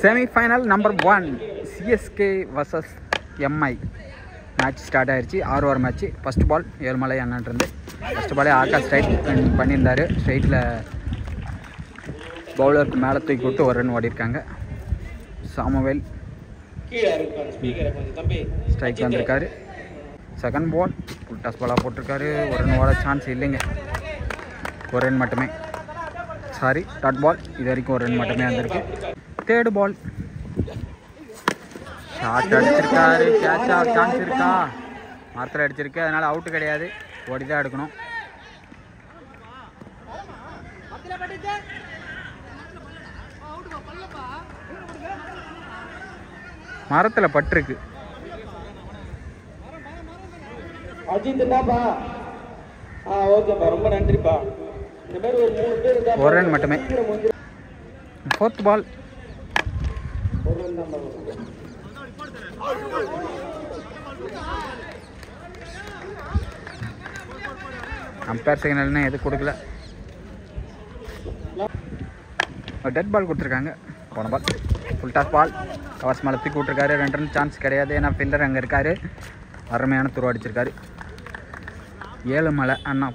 Semi-final number 1 CSK versus MI match start ஆயிடுச்சு. 6 over match. First ball Ezhumalai அண்ணன்ட்டு first பாலே Akash straight பண்ணியிருந்தார். ஸ்ட்ரைட்டில் பவுலருக்கு மேலே தூக்கி விட்டு ஒரு ரன் ஓடிருக்காங்க. சாமுவேல் ஸ்ட்ரைக் வந்திருக்காரு. செகண்ட் பால் ஃபுல் டாஸ் பாலாக போட்டிருக்காரு. ஒரு ரன் ஓட சான்ஸ் இல்லைங்க, ஒரு ரன் மட்டுமே. Sorry, dot ball. இது வரைக்கும் ஒரு ரன் மட்டுமே வந்திருக்கு. தேர்டு பால் ஷார்ட் அடிச்சிருக்காரு. கேட்ச் ஆக சான்ஸ் இருக்கா? மாத்திரை அடிச்சிருக்கு, அதனால் அவுட்டு கிடையாது. ஓடி தான் எடுக்கணும். மரத்தில் பட்டிருக்கு. ஒரு ரன் மட்டுமே. ஃபோர்த் பால் அம்பேர் சிக்னல்னு எது கொடுக்கல. டெட் பால் கொடுத்துருக்காங்க. போன பால் ஃபுல் டாஸ் பால். கவர்ஸ் மேலே தூக்கி விட்ருக்காரு. 2 ரன் சான்ஸ் கிடையாது, ஏன்னா ஃபீல்டர் அங்கே இருக்கார். அருமையான துரு அடிச்சிருக்காரு. ஏழுமலை அண்ணா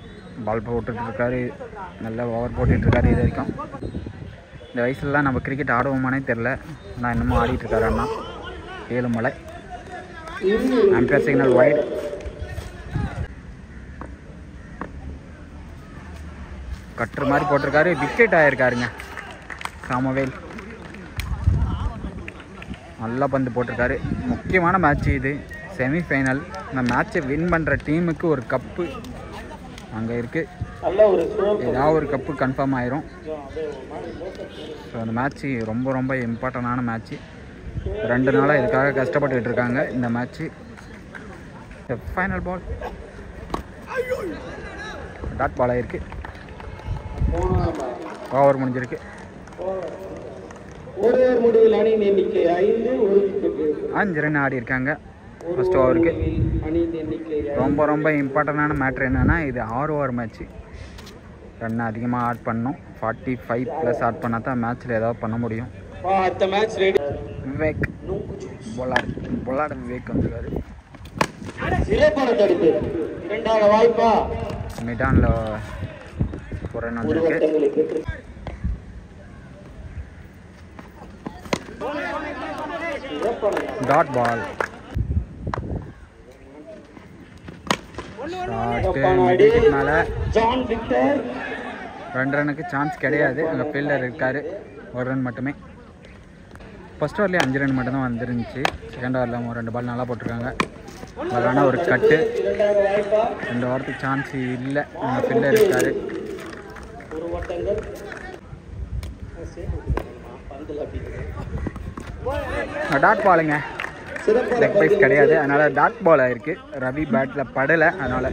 பால் போட்டுட்ருக்காரு. நல்லா ஓவர் போட்டுட்ருக்காரு. இது வரைக்கும் இந்த வயசுலலாம் நம்ம கிரிக்கெட் ஆடுவோமானே தெரில, ஆனால் இன்னமும் ஆடிட்டுருக்காரு அண்ணா ஏழுமலை. Umpire signal wide. கட்டுற மாதிரி போட்டிருக்காரு. விக்கெட் ஆகிருக்காருங்க சாமுவேல். நல்லா பந்து போட்டிருக்காரு. முக்கியமான மேட்ச் இது, செமிஃபைனல். இந்த மேட்சை வின் பண்ணுற டீமுக்கு ஒரு கப்பு அங்கே இருக்குது. ஏதாவது ஒரு கப்பு கன்ஃபார்ம் ஆயிரும். ஸோ அந்த மேட்ச்சு ரொம்ப ரொம்ப இம்பார்ட்டண்டான மேட்ச்சு. 2 நாளாக இதுக்காக கஷ்டப்பட்டுக்கிட்டு இருக்காங்க. இந்த match final ball dot ball ஆகிருக்கு. ஓவர் முடிஞ்சிருக்கு. 5 ரன் ஆடி இருக்காங்க ஃபஸ்ட் ஓவருக்கு. ரொம்ப ரொம்ப இம்பார்ட்டண்டான மேட்ரு என்னென்னா, இது 6 ஓவர் மேட்ச்சு. ரன் அதிகமாக ஆட் பண்ணணும். 45+ ஆட் பண்ணால் தான் மேட்ச்சில் ஏதாவது பண்ண முடியும். விவேக் பொலாட் விவேக் வந்துருக்காரு. மிடானில் ஒரு ரன் வந்துருக்கு. Dot ball. மேலே 2 ரனுக்கு சான்ஸ் கிடையாது. அங்கே ஃபீல்டர் இருக்கார். ஒரு ரன் மட்டுமே. ஃபஸ்ட் ஓவர்லேயே 5 ரன் மட்டும்தான் வந்துருந்துச்சு. செகண்ட் ஓவரில் 2 பால் நல்லா போட்டிருக்காங்க. அதனால் ஒரு கட்டு. 2 ஓவருக்கு சான்ஸ் இல்லை. அங்கே ஃபீல்டர் இருக்கார். டாட் பாலுங்க, லெக் பைஸ் கிடையாது, அதனால் டாட் பால் ஆகிருக்கு. ரவி பேட்டில் படலை, அதனால்.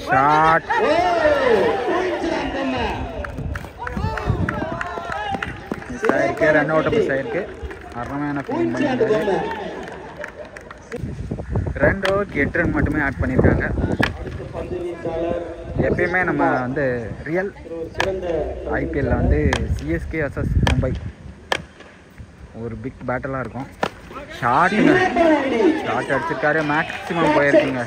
ஷாட் மிஸ் ஆகிருக்கு. ரன் அவுட் மிஸ் ஆகிருக்கு. அருமையான ஃபீலிங் பண்ணியிருக்காரு. 2 ஓவருக்கு 8 ரன் மட்டுமே ஆட் பண்ணியிருக்காங்க. எப்பயுமே நம்ம வந்து ரியல் ஐபிஎல்லில் வந்து சிஎஸ்கே வர்சஸ் மும்பை ஒரு பிக் பேட்டலாக இருக்கும். ஷார்ட் அடிச்சிருக்காரு. மேக்ஸிமம் போயிருக்குங்க.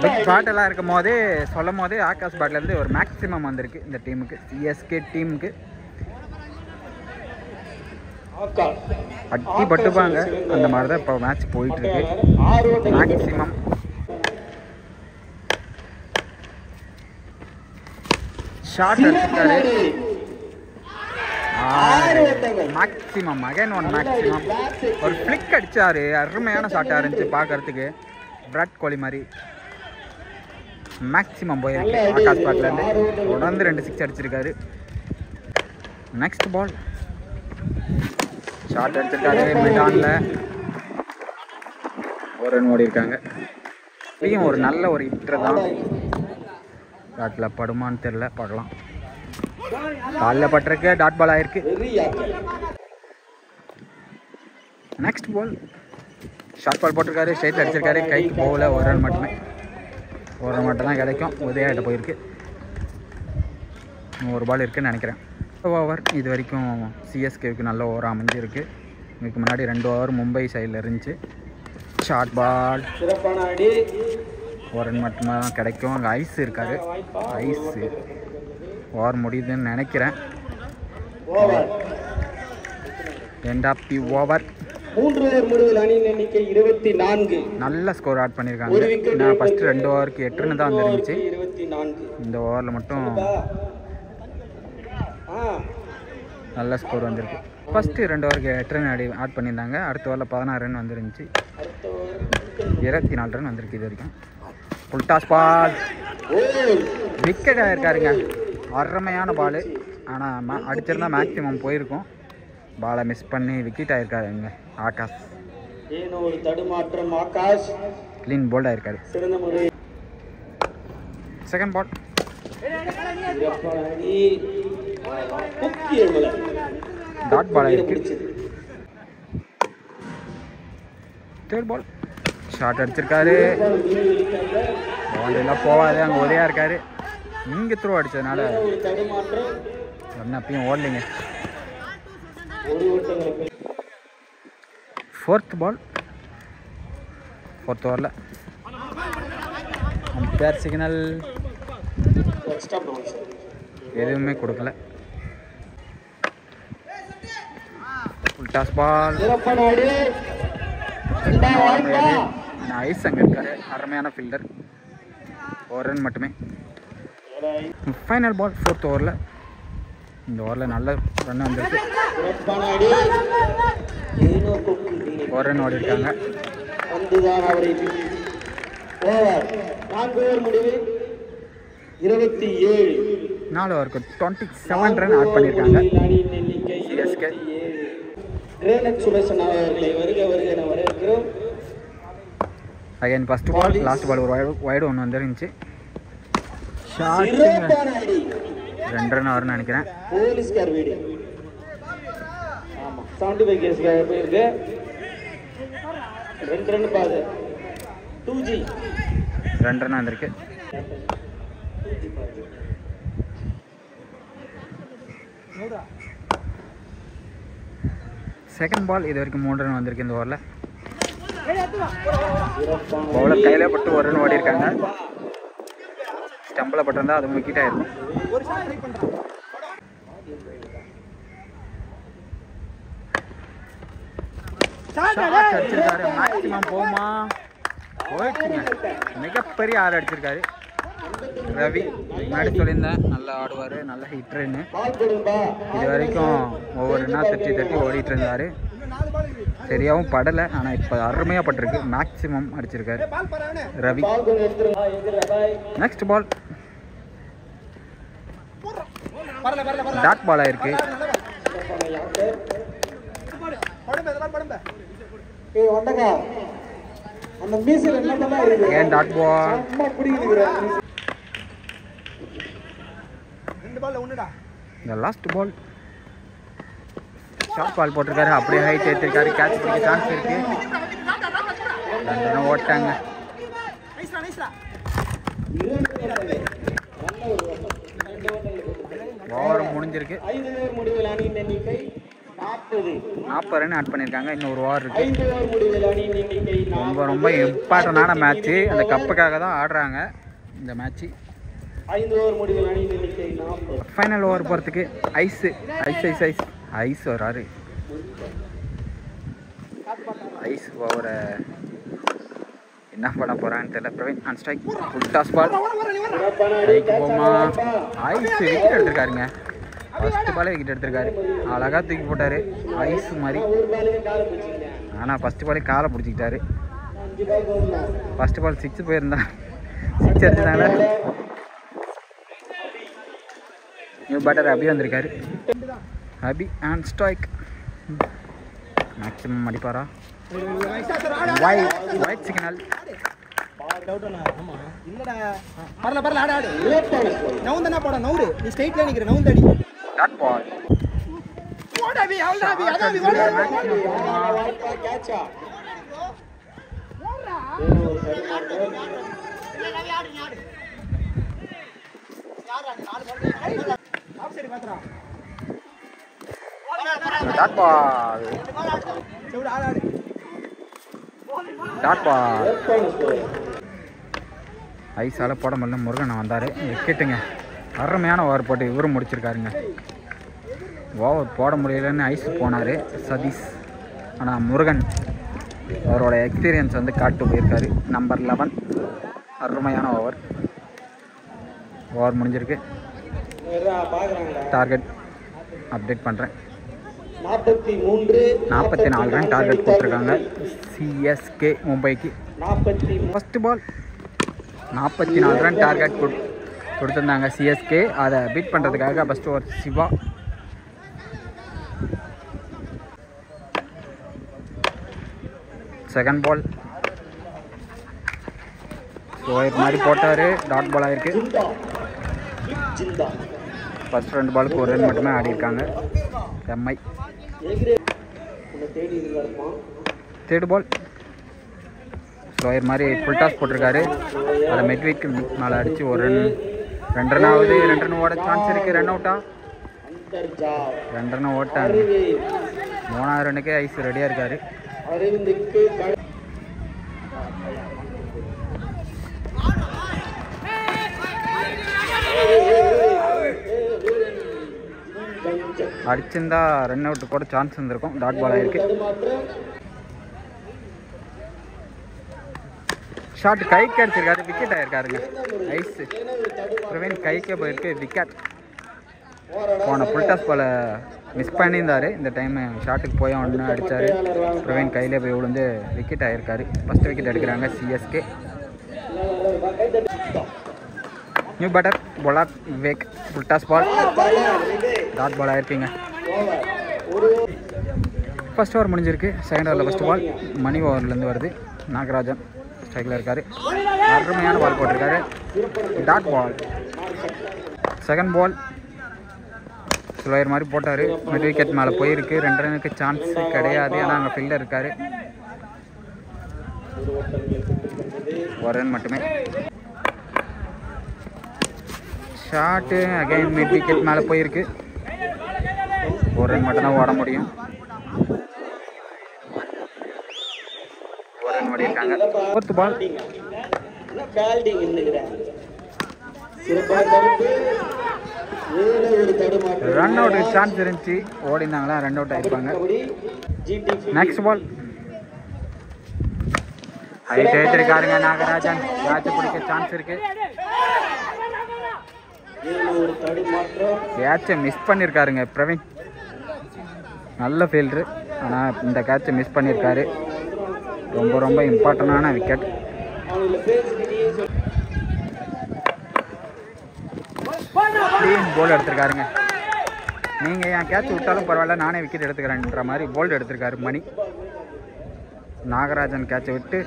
பிக் பேட்டலாக இருக்கும் போதே சொல்லும் போதே ஆகாஷ் பேட்லேருந்து ஒரு மேக்ஸிமம் வந்திருக்கு இந்த டீமுக்கு, சிஎஸ்கே டீமுக்கு. அட்டி பட்டுப்பாங்க, அந்த மாதிரி தான் இப்போ மேட்ச் போயிட்டுருக்கு. மேக்ஸிமம் ஷார்ட் அடிச்சிருக்காரு. Maximum again one maximum. ஒரு ஃப்ளிக் அடித்தார். அருமையான ஷாட்டாக இருந்துச்சு பார்க்குறதுக்கு. விராட் கோலி மாதிரி. மேக்ஸிமம் போயிருக்கு ஆகாஷ் பாட்லேருந்து. தொடர்ந்து 2 6 அடிச்சிருக்காரு. நெக்ஸ்ட் பால் ஷார்ட் அடிச்சிருக்காரு. மிடானில் ஒரு ரன் ஓடி இருக்காங்க. இப்பயும் ஒரு நல்ல ஒரு ஹிட்டர் தான். டாட்டில் படுமான்னு தெரில, பார்க்கலாம். பாலில் பட்டிருக்கு. டாட் பால் ஆகிருக்கு. நெக்ஸ்ட் பால் ஷார்ட் பால் போட்டிருக்காரு. ஸ்ட்ரைட் அடிச்சிருக்காரு. கைக்கு போகல. ஒரு ரன் மட்டுமே. ஒரு ரன் மட்டும் தான் கிடைக்கும். உதயாகிட்ட போயிருக்கு. 1 பால் இருக்குன்னு நினைக்கிறேன். ஓவர் இது வரைக்கும் சிஎஸ்கேவுக்கு நல்ல ஓவர் அமைஞ்சிருக்கு. இதுக்கு முன்னாடி 2 ஓவர் மும்பை சைடில் இருந்துச்சு. ஷார்ட் பால், ஒரு ரன் மட்டுமே தான் கிடைக்கும். அங்கே ஐஸ் இருக்காரு. ஐஸு ஓவர் முடியுதுன்னு நினைக்கிறேன். End of the over. 3 over முடிவில் அணியின் எண்ணிக்கை 24. நல்ல ஸ்கோர் ஆட் பண்ணியிருக்காங்க. நான் ஃபஸ்ட்டு 2 ஓவருக்கு 8 ரன் தான் வந்துருந்துச்சு. இந்த ஓவரில் மட்டும் நல்ல ஸ்கோர் வந்திருக்கு. ஃபஸ்ட்டு 2 ஓவருக்கு 8 ரன் ஆட் பண்ணியிருந்தாங்க. அடுத்த ஓவரில் 16 ரன் வந்துருந்துச்சு. 24 ரன் வந்திருக்கு இது வரைக்கும். ஃபுல் டாஸ் பால், விக்கெட் ஆகிருக்காருங்க. அருமையான பால். ஆனால் அடிச்சிருந்தா மேக்ஸிமம் போயிருக்கும். பாலை மிஸ் பண்ணி விக்கெட் ஆகிருக்காருங்க ஆகாஷ். க்ளீன் போல்ட் ஆகிருக்காரு. செகண்ட் பால், டாட் பால் ஆகிருக்கு. தேர்ட் பால், ஷார்ட் அடிச்சிருக்காரு. பவுண்டரிலாம் போகாது, அங்கே உதயா இருக்காரு. இங்கே த்ரோ அடித்ததுனால ஒன்றும் அப்பயும் ஓடலைங்க. ஃபோர்த் பால், ஃபோர்த் ஓவரில் அம்பையர் சிக்னல் எதுவுமே கொடுக்கல. ஃபுல் டாஸ் பால், ஐஸ் அங்கே இருக்காரு. அருமையான ஃபீல்டர். 1 ரன் மட்டுமே. ஃபைனல் பால், ஃபோர்த் ஓவரில். இந்த ஓவரில் நல்ல ரன் வந்துருக்கு. 1 ரன் ஓடி இருக்காங்க. 4 ஓவருக்கு 27 ரன் ஆட் பண்ணியிருக்காங்க CSK. Again first ball, last ball ஒரு வைடு ஒன்று வந்துருந்துச்சு. ஷார்ட் 2 ரன் வரும்னு நினைக்கிறேன். 2 ரன் வந்திருக்கு. செகண்ட் பால், இது வரைக்கும் 3 ரன் வந்திருக்கு இந்த ஓவரில். பவுலர் கையில பட்டு 1 ரன் ஓடி இருக்காங்க. ஸ்டம்பில் பட்டிருந்தா அது விக்கெட் ஆயிருக்கும். அடிச்சிருக்காரு. மேக்ஸிமம் போகுமா? போயிடுச்சுங்க. மிகப்பெரிய 6 அடிச்சிருக்காரு ரவி. முன்னாடி சொல்லியிருந்தேன் நல்லா ஆடுவார், நல்ல ஹிட்ருன்னு. இது வரைக்கும் ஒவ்வொரு நாள் தட்டி ஓடிட்டு இருந்தார். சரியாகவும் படலை, ஆனால் இப்போ அருமையாக பட்டிருக்கு. மேக்ஸிமம் அடிச்சிருக்காரு Ravi. Next ball, dot ball ஆயிருக்கு. ஏன் டாட் பால்? இந்த லாஸ்ட் பால் ஷார்ட் பால் போட்டிருக்காரு. அப்படியே ஹைட் ஏற்றிருக்காரு. கேட்ச் பிடிக்க சான்ஸ் இருக்கு. 2 ரன் ஓட்டாங்க. ஓவர் முடிஞ்சிருக்கு. 40 ரன் ஆட் பண்ணியிருக்காங்க. இன்னும் ஒரு ஓவர் இருக்கு. ரொம்ப இம்பார்ட்டண்டான மேட்ச்சு. அந்த கப்புக்காக தான் ஆடுறாங்க இந்த மேட்ச்சு. ஃபைனல் ஓவர் போகிறதுக்கு ஐஸ் வராரு. ஐஸ் ஓவரை என்ன பண்ண போகிறான்னு தெரியல. Praveen on strike. Full toss ball, போமா? ஐஸ் விக்கெட் எடுத்திருக்காருங்க. ஃபஸ்ட்டு பாலே விக்கெட் எடுத்திருக்காரு. அழகாக தூக்கி போட்டார் ஐஸ் மாதிரி. ஆனால் ஃபஸ்ட்டு பாலே காலை பிடிச்சிக்கிட்டாரு. ஃபஸ்ட்டு பால் 6 போயிருந்தா 6 அடிச்சதால நியூ பேட்டர் அபி வந்திருக்காரு. Abhi and strike. மேக்ஸிமம் அடிப்பாரா? Wide signal. Dot ball. Dot ball. Dot ball. ஐஸால் போட முடியல. முருகன் வந்தார். விக்கெட்டுங்க. அருமையான ஓவர் போட்டு இவரும் முடிச்சிருக்காருங்க. ஓவர் போட முடியலன்னு ஐஸ் போனார் சதீஷ். ஆனால் முருகன் அவரோட எக்ஸ்பீரியன்ஸ் வந்து காட்டு போயிருக்காரு. நம்பர் 11. அருமையான ஓவர். ஓவர் முடிஞ்சிருக்கு. டார்கெட் அப்டேட் பண்ணுறேன். 44 ரன் டார்கெட் கொடுத்துருக்காங்க சிஎஸ்கே மும்பைக்கு. ஃபஸ்ட்டு பால் 44 ரன் டார்கெட் கொடுத்துருந்தாங்க சிஎஸ்கே. அதை பீட் பண்ணுறதுக்காக first over Siva. Second ball slower மாதிரி போட்டார். டாட் பால் ஆகிருக்கு. ஃபஸ்ட் 2 பாலுக்கு 1 ரன் மட்டுமே ஆடிருக்காங்க எம்ஐ. தேர்ட் பால் ஸ்லோயர் மாதிரி ஃபுல் டாஸ் போட்டிருக்காரு. அதை மெட்விக் மேலே அடித்து 1 ரன். 2 ரன் ஆகுது. 2 ரன் ஓட சான்ஸ் இருக்குது. ரன் அவுட்டா? 2 ரன் ஓட்டாங்க. 3வது ரன்னுக்கே ஐஸ் ரெடியாக இருக்காரு. அடிச்சிருந்தா ரன் அவுட் கூட சான்ஸ் இருந்திருக்கும். டாட் பால் ஆயிருக்கு. ஷாட் கைக்கு அடிச்சிருக்காரு. விக்கெட் ஆயிருக்காருங்க. ஐஸ் பிரவீன் கைக்கே போயிருக்கு. விக்கெட். போன ஃபுல் டாஸ் பாலை மிஸ் பண்ணியிருந்தார். இந்த டைம் ஷாட்டுக்கு போய் ஒன்று அடித்தார். பிரவீன் கையிலே போய் விழுந்து விக்கெட் ஆகிருக்காரு. ஃபஸ்ட் விக்கெட் எடுக்கிறாங்க CSK. New batter Pollard Vivek. Full toss ball. Dot ball ஆகிருக்குங்க. ஃபஸ்ட் ஓவர் முடிஞ்சிருக்கு. செகண்ட் ஓவரில் ஃபஸ்ட் பால் மணி ஓவர்லேருந்து வருது. நாகராஜன் ஸ்ட்ரைக்கில் இருக்கார். அருமையான பால் போட்டிருக்காரு. Dot ball. Second ball slower மாதிரி போட்டார். மிட் விக்கெட் மேலே போயிருக்கு. 2 ரனுக்கு சான்ஸ் கிடையாது. ஆனால் அங்கே ஃபீல்டர் இருக்கார். 1 ரன் மட்டுமே. ஷாட்டு அகைன் மிட் விக்கெட் மேலே போயிருக்கு. 1 ரன் மட்டும்தான் ஓட முடியும். 1 ரன் ஓடிருக்காங்க. 4th ball run out chance இருந்துச்சு. ஓடினாங்களா ரன் அவுட் ஆகிருப்பாங்க. நெக்ஸ்ட் பால் ஹைட் எடுத்திருக்காருங்க நாகராஜன். கேட்ச் பிடிக்க சான்ஸ் இருக்கு. கேட்சை மிஸ் பண்ணியிருக்காருங்க பிரவீன். நல்ல ஃபீல்டரு. ஆனால் இந்த கேட்சை மிஸ் பண்ணியிருக்காரு. ரொம்ப ரொம்ப இம்பார்ட்டண்டான விக்கெட். Clean bolt எடுத்திருக்காருங்க. நீங்கள் என் கேட்ச் விட்டாலும் பரவாயில்ல, நானே விக்கெட் எடுத்துக்கிறேன்ற மாதிரி போல்டு எடுத்திருக்காரு மணி. நாகராஜன் கேட்சை விட்டு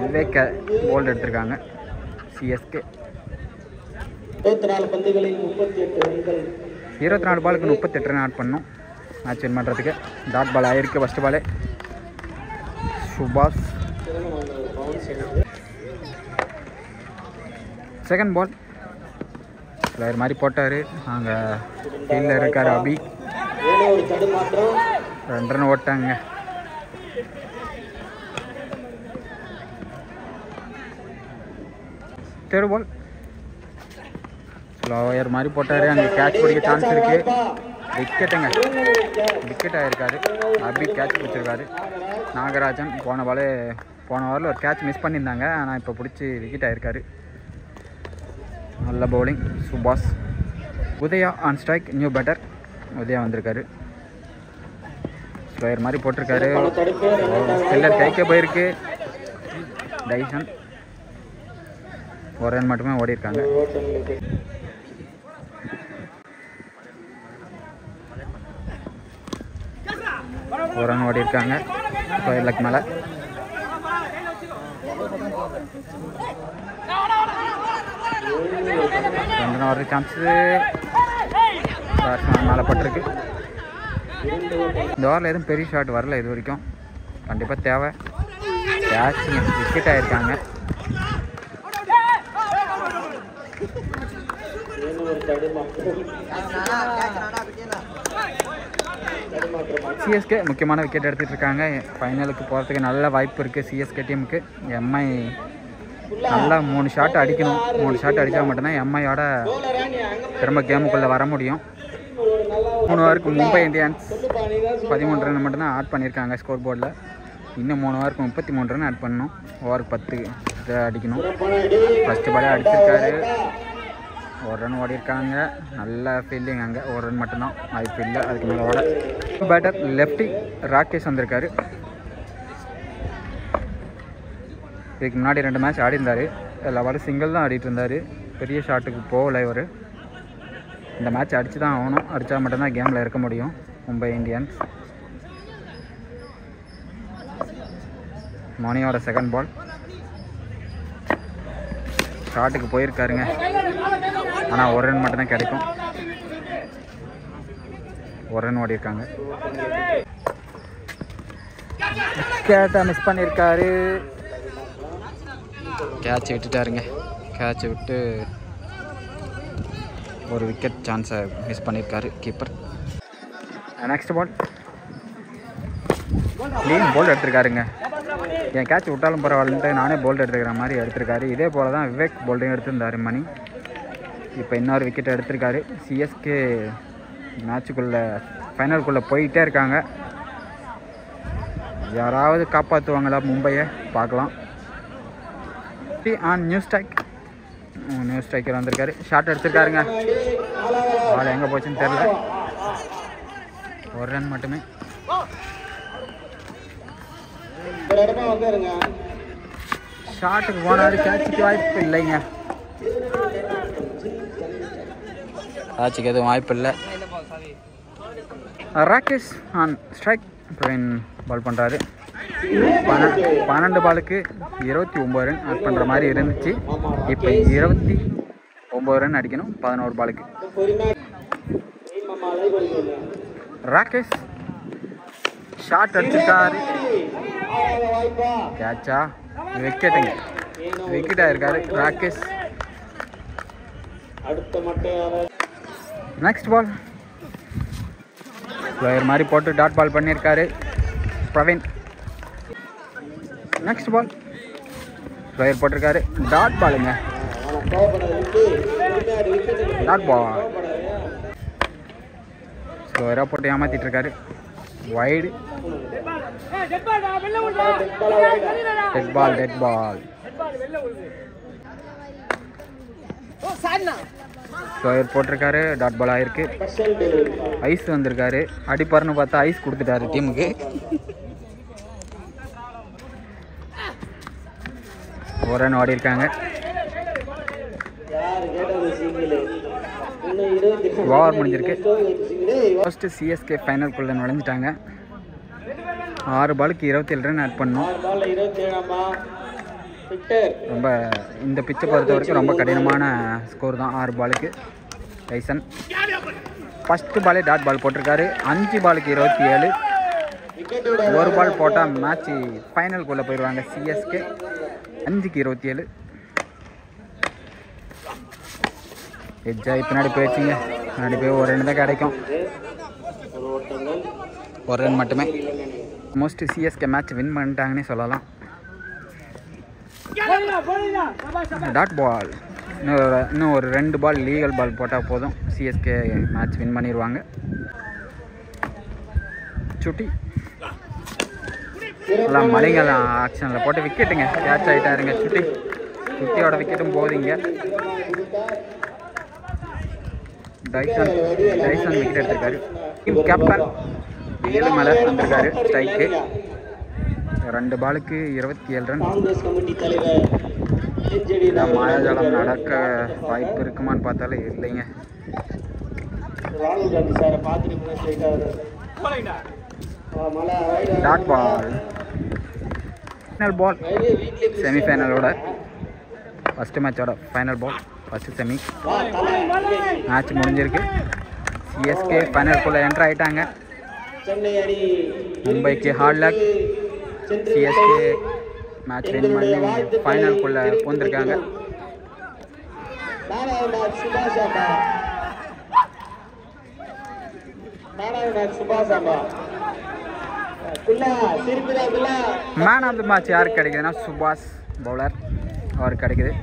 விவேக் போல்டு எடுத்திருக்காங்க சிஎஸ்கே. 24 பாலுக்கு 38 ரன் ஆட் பண்ணோம் மேட்ச் வின் பண்ணுறதுக்கு. டாட் பால் ஆகிருக்கு. ஃபஸ்ட்டு பாலே சுபாஷ். செகண்ட் பால் ஸ்லோயர் மாதிரி போட்டார். அங்கே ஃபீல்டில் இருக்கார் அபி. 2 ரன் ஓட்டாங்க. தேர்ட் பால் ஸ்லோயர் மாதிரி போட்டார். அங்கே கேட்ச் பிடிக்க சான்ஸ் இருக்குது. விக்கெட்டுங்க. விக்கெட் ஆகிருக்காரு. அபி கேட்ச் பிடிச்சிருக்காரு. நாகராஜன் போன ஓவரில் ஒரு கேட்ச் மிஸ் பண்ணியிருந்தாங்க. ஆனால் இப்போ பிடிச்சி விக்கெட் ஆகிருக்காரு. நல்ல bowling Subash. Udaya on strike. New batter Udaya வந்திருக்காரு. ஸ்லோயர் மாதிரி போட்டிருக்காரு. ஸ்பில்லர் கைக்கே போயிருக்கு. டைசன். 1 ரன் மட்டுமே ஓடி இருக்காங்க. ஒரு ரன் ஓடி இருக்காங்க ஸ்கொயர்லுக்கு மேலே. ரெண்டு ஒரு சான்ஸு பேட்ஸ்மேன் மேலே பட்டிருக்கு. இந்த ஓவரில் எதுவும் பெரிய ஷாட் வரல இது வரைக்கும். கண்டிப்பாக தேவை. கேட்சுங்க. விக்கெட் ஆகிருக்காங்க. சிஎஸ்கே முக்கியமான விக்கெட் எடுத்துகிட்டு இருக்காங்க. ஃபைனலுக்கு போகிறதுக்கு நல்ல வாய்ப்பு இருக்குது சிஎஸ்கே டீமுக்கு. எம்ஐ நல்லா 3 ஷாட் அடிக்கணும். 3 ஷாட் அடித்தா மட்டும்தான் எம்ஐயோட திரும்ப கேமுக்குள்ளே வர முடியும். 3 ஓவருக்கு மும்பை இந்தியன்ஸ் 13 ரன் மட்டும்தான் ஆட் பண்ணியிருக்காங்க ஸ்கோர் போர்டில். இன்னும் 3 ஓவருக்கு 33 ரன் ஆட் பண்ணணும். ஓவருக்கு 10 அடிக்கணும். ஃபஸ்ட்டு பாலே அடிச்சிருக்காரு. 1 ரன் ஓடி இருக்காங்க. நல்ல ஃபீல்டிங் அங்கே. 1 ரன் மட்டும்தான், வாய்ப்பு இல்லை அதுக்கு மேலே ஓட. பேட்டர் லெஃப்டி ராகேஷ் வந்திருக்காரு. இதுக்கு முன்னாடி 2 மேட்ச் ஆடி இருந்தார். எல்லா பாலும் சிங்கிள் தான் ஆடிட்டு இருந்தார். பெரிய ஷாட்டுக்கு போகலை இவர். இந்த மேட்ச் அடித்து தான் ஆகணும். அடித்தா மட்டும்தான் கேமில் இருக்க முடியும் மும்பை இந்தியன்ஸ். மணியோட செகண்ட் பால். ஷாட்டுக்கு போயிருக்காருங்க. ஆனால் 1 ரன் மட்டும்தான் கிடைக்கும். 1 ரன் ஓடி இருக்காங்க. கேட்டை மிஸ் பண்ணியிருக்காரு. கேட்ச் விட்டுட்டாருங்க. கேட்ச் விட்டு ஒரு விக்கெட் சான்ஸை மிஸ் பண்ணியிருக்காரு keeper. Next ball clean bowled எடுத்திருக்காருங்க. என் கேட்ச் விட்டாலும் பரவாயில்லன்ட்டு நானே போல்ட் எடுத்துக்கிற மாதிரி எடுத்திருக்காரு. இதே போல் தான் விவேக் போல்ட்டையும் எடுத்திருந்தார் மணி. இப்போ இன்னொரு விக்கெட் எடுத்திருக்காரு. சிஎஸ்கே மேட்சுக்குள்ளே ஃபைனலுக்குள்ளே போயிட்டே இருக்காங்க. யாராவது காப்பாற்றுவாங்களா மும்பையை பார்க்கலாம். ஆன் நியூ ஸ்ட்ரைக்கர் வந்திருக்காரு. ஷாட் எடுத்திருக்காருங்க. பால் எங்கே போச்சுன்னு தெரில. 1 ரன் மட்டுமே. ஷாட்டுக்கு போனாரு. கேட்சுக்கு வாய்ப்பு இல்லைங்க. கேட்சுக்கு எதுவும் வாய்ப்பு இல்லை. Rakesh on strike. Praveen ball பண்ணுறாரு. 12 பாலுக்கு 29 ரன் ஆட் பண்ணுற மாதிரி இருந்துச்சு. இப்போ 29 ரன் அடிக்கணும் 11 பாலுக்கு. ராகேஷ் ஷாட் அடிச்சிருக்காரு. கேட்சா? விக்கெட்டுங்க. விக்கெட் ஆயிருக்காரு ராகேஷ். நெக்ஸ்ட் பால் பிளேயர் மாதிரி போட்டு டாட் பால் பண்ணியிருக்காரு பிரவீன். நெக்ஸ்ட் பால் பிளேயர் போட்டிருக்காரு. டாட் பாலுங்க. டாட் பால் ஸ்லோயராக போட்டு ஏமாற்றிட்டு இருக்காரு. வைடு. Dead ball. ஸ்லோயர் போட்டிருக்காரு. டாட் பால் ஆயிருக்கு. ஐஸ் வந்திருக்காரு. அடிப்பாருன்னு பார்த்தா ஐஸ் கொடுத்துட்டாரு டீமுக்கு. ஒரு ரன் ஓடி இருக்காங்க. ஓவர் முடிஞ்சிருக்கு. First CSK ஃபைனல்குள்ளே நுழைஞ்சிட்டாங்க. 6 பாலுக்கு 27 ரன் ஆட் பண்ணோம். ரொம்ப இந்த பிச்சை பொறுத்த வரைக்கும் ரொம்ப கடினமான ஸ்கோர் தான். 6 பாலுக்கு டைசன் ஃபஸ்ட்டு பாலே டாட் பால் போட்டிருக்காரு. 5 பாலுக்கு 27. 1 பால் போட்டால் மேட்ச்சு ஃபைனலுக்குள்ளே போயிடுவாங்க சிஎஸ்கே. 5க்கு 27. எஜ்ஜாய் பின்னாடி போயிடுச்சிங்க. பின்னாடி போய் 1 ரன் தான் கிடைக்கும். 1 ரன் மட்டுமே. மோஸ்ட் சிஎஸ்கே மேட்ச் வின் பண்ணிட்டாங்கன்னே சொல்லலாம். Dot ball. இன்னும் ஒரு 2 பால் லீகல் பால் போட்டால் போதும். சிஎஸ்கே மேட்ச் வின் பண்ணிடுவாங்க. சுட்டி எல்லாம் மலைகள் ஆக்ஷனில் போட்டு விக்கெட்டுங்க. கேட்ச் ஆகிட்டாருங்க சுட்டி. சுட்டியோட விக்கெட்டும் போகுதுங்க. டைசன் விக்கெட் எடுத்திருக்காரு. டீம் கேப்டன் ஏழுமலை வந்திருக்காரு ஸ்ட்ரைக்கு. 2 பாலுக்கு 27 ரன். மாயாஜாலம் நடக்க வாய்ப்பு இருக்குமான்னு பார்த்தாலே இல்லைங்க. Dot ball. Final ball. செமிஃபைனலோட ஃபஸ்ட்டு மேட்சோட final ball. First semi match முடிஞ்சிருக்கு. சிஎஸ்கே ஃபைனலுக்குள்ளே என்ட்ரு ஆகிட்டாங்க. மும்பைக்கு hard luck. CSK match win பண்ணி ஃபைனலுக்குள்ளே பூந்திருக்காங்க. மேன் ஆஃப் தி மேட்ச் யாருக்கு கிடைக்குதுன்னா சுபாஷ் பவுலர் அவருக்கு கிடைக்குது.